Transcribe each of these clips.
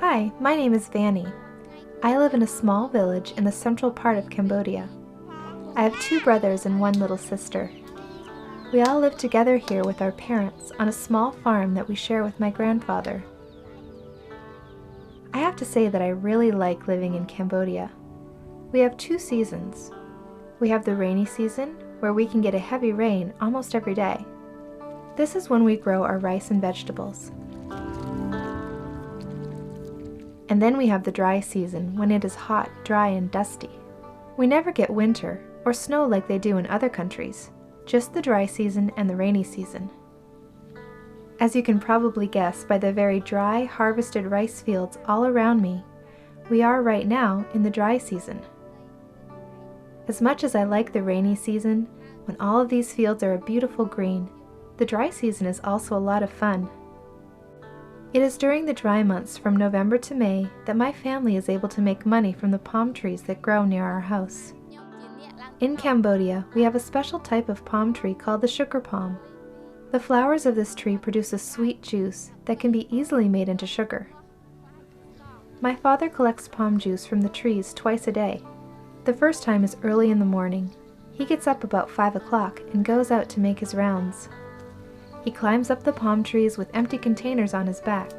Hi, my name is Vanny. I live in a small village in the central part of Cambodia. I have 2 brothers and 1 little sister. We all live together here with our parents on a small farm that we share with my grandfather. I have to say that I really like living in Cambodia. We have 2 seasons. We have the rainy season, where we can get a heavy rain almost every day. This is when we grow our rice and vegetables. And then we have the dry season, when it is hot, dry, and dusty. We never get winter or snow like they do in other countries, just the dry season and the rainy season. As you can probably guess by the very dry, harvested rice fields all around me, we are right now in the dry season. As much as I like the rainy season, when all of these fields are a beautiful green, the dry season is also a lot of fun. It is during the dry months from November to May that my family is able to make money from the palm trees that grow near our house. In Cambodia, we have a special type of palm tree called the sugar palm. The flowers of this tree produce a sweet juice that can be easily made into sugar. My father collects palm juice from the trees twice a day. The first time is early in the morning. He gets up about 5 o'clock and goes out to make his rounds. He climbs up the palm trees with empty containers on his back.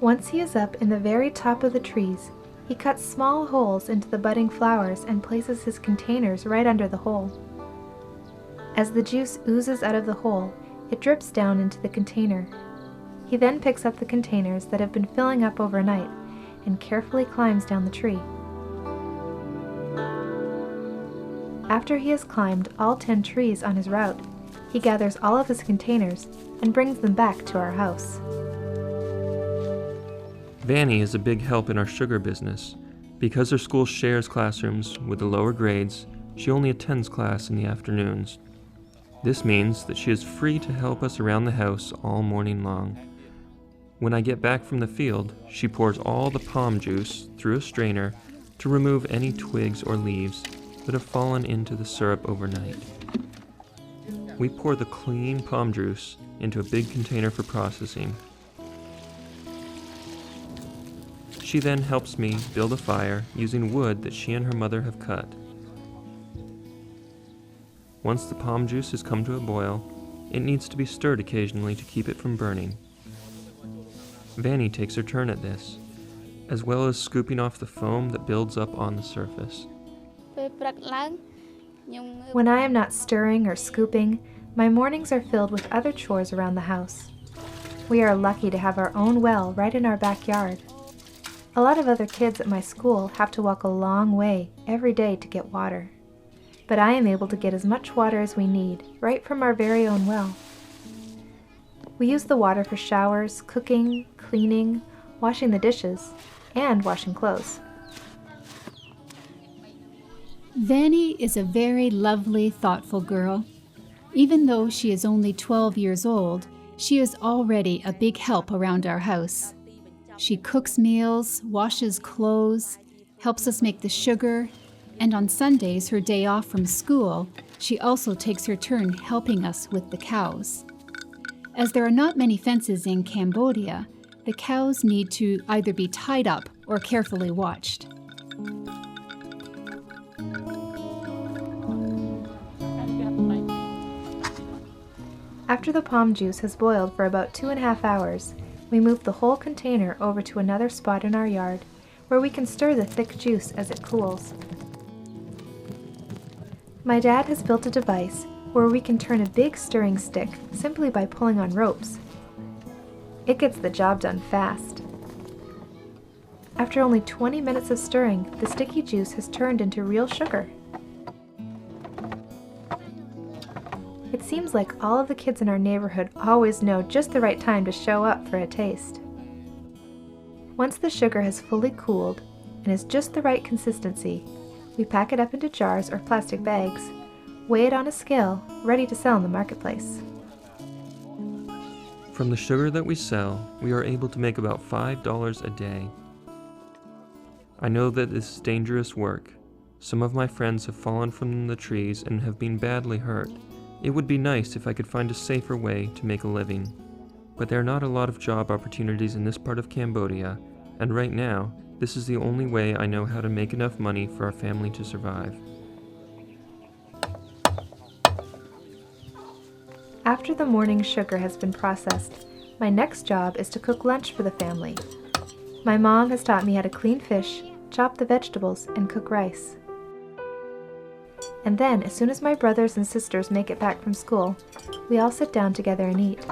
Once he is up in the very top of the trees, he cuts small holes into the budding flowers and places his containers right under the hole. As the juice oozes out of the hole, it drips down into the container. He then picks up the containers that have been filling up overnight and carefully climbs down the tree. After he has climbed all 10 trees on his route, he gathers all of his containers and brings them back to our house. Vanny is a big help in our sugar business. Because her school shares classrooms with the lower grades, she only attends class in the afternoons. This means that she is free to help us around the house all morning long. When I get back from the field, she pours all the palm juice through a strainer to remove any twigs or leaves that have fallen into the syrup overnight. We pour the clean palm juice into a big container for processing. She then helps me build a fire using wood that she and her mother have cut. Once the palm juice has come to a boil, it needs to be stirred occasionally to keep it from burning. Vanny takes her turn at this, as well as scooping off the foam that builds up on the surface. When I am not stirring or scooping, my mornings are filled with other chores around the house. We are lucky to have our own well right in our backyard. A lot of other kids at my school have to walk a long way every day to get water. But I am able to get as much water as we need right from our very own well. We use the water for showers, cooking, cleaning, washing the dishes, and washing clothes. Vanny is a very lovely, thoughtful girl. Even though she is only 12 years old, she is already a big help around our house. She cooks meals, washes clothes, helps us make the sugar, and on Sundays, her day off from school, she also takes her turn helping us with the cows. As there are not many fences in Cambodia, the cows need to either be tied up or carefully watched. After the palm juice has boiled for about 2.5 hours, we move the whole container over to another spot in our yard where we can stir the thick juice as it cools. My dad has built a device where we can turn a big stirring stick simply by pulling on ropes. It gets the job done fast. After only 20 minutes of stirring, the sticky juice has turned into real sugar. It seems like all of the kids in our neighborhood always know just the right time to show up for a taste. Once the sugar has fully cooled and is just the right consistency, we pack it up into jars or plastic bags, weigh it on a scale, ready to sell in the marketplace. From the sugar that we sell, we are able to make about $5 a day. I know that this is dangerous work. Some of my friends have fallen from the trees and have been badly hurt. It would be nice if I could find a safer way to make a living. but there are not a lot of job opportunities in this part of Cambodia, and right now, this is the only way I know how to make enough money for our family to survive. After the morning sugar has been processed, my next job is to cook lunch for the family. My mom has taught me how to clean fish, chop the vegetables, and cook rice. And then, as soon as my brothers and sisters make it back from school, we all sit down together and eat.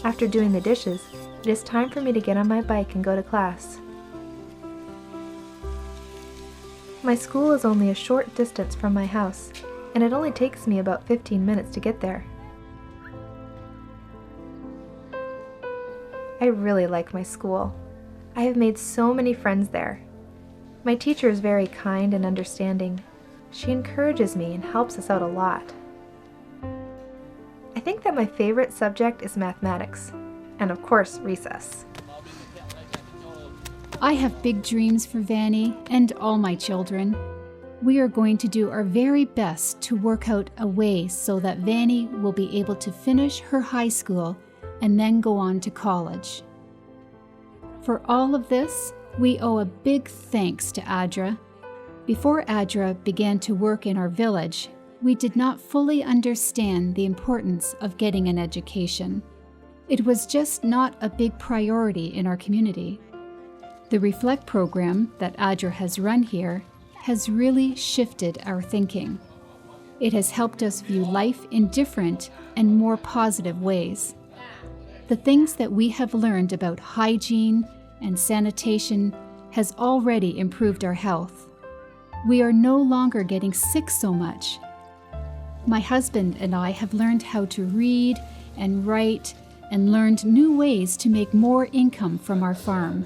After doing the dishes, it is time for me to get on my bike and go to class. My school is only a short distance from my house, and it only takes me about 15 minutes to get there. I really like my school. I have made so many friends there. My teacher is very kind and understanding. She encourages me and helps us out a lot. I think that my favorite subject is mathematics, and of course, recess. I have big dreams for Vanny and all my children. We are going to do our very best to work out a way so that Vanny will be able to finish her high school and then go on to college. For all of this, we owe a big thanks to Adra. Before Adra began to work in our village, we did not fully understand the importance of getting an education. It was just not a big priority in our community. The Reflect program that Adra has run here has really shifted our thinking. It has helped us view life in different and more positive ways. The things that we have learned about hygiene and sanitation has already improved our health. We are no longer getting sick so much. My husband and I have learned how to read and write and learned new ways to make more income from our farm.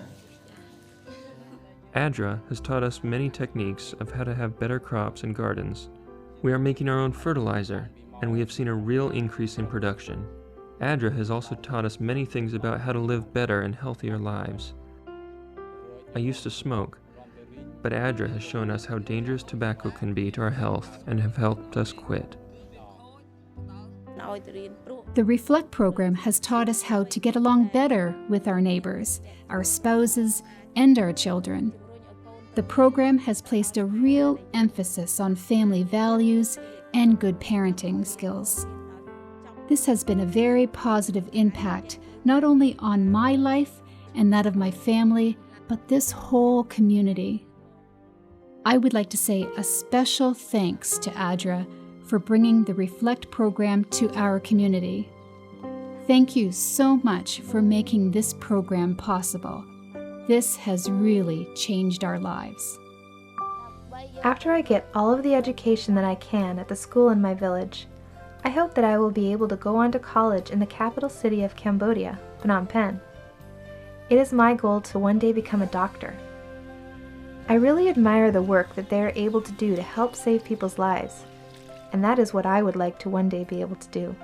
Adra has taught us many techniques of how to have better crops and gardens. We are making our own fertilizer, and we have seen a real increase in production. Adra has also taught us many things about how to live better and healthier lives. I used to smoke, but Adra has shown us how dangerous tobacco can be to our health and have helped us quit. The Reflect program has taught us how to get along better with our neighbors, our spouses, and our children. The program has placed a real emphasis on family values and good parenting skills. This has been a very positive impact, not only on my life and that of my family, but this whole community. I would like to say a special thanks to Adra for bringing the Reflect program to our community. Thank you so much for making this program possible. This has really changed our lives. After I get all of the education that I can at the school in my village, I hope that I will be able to go on to college in the capital city of Cambodia, Phnom Penh. It is my goal to one day become a doctor. I really admire the work that they are able to do to help save people's lives, and that is what I would like to one day be able to do.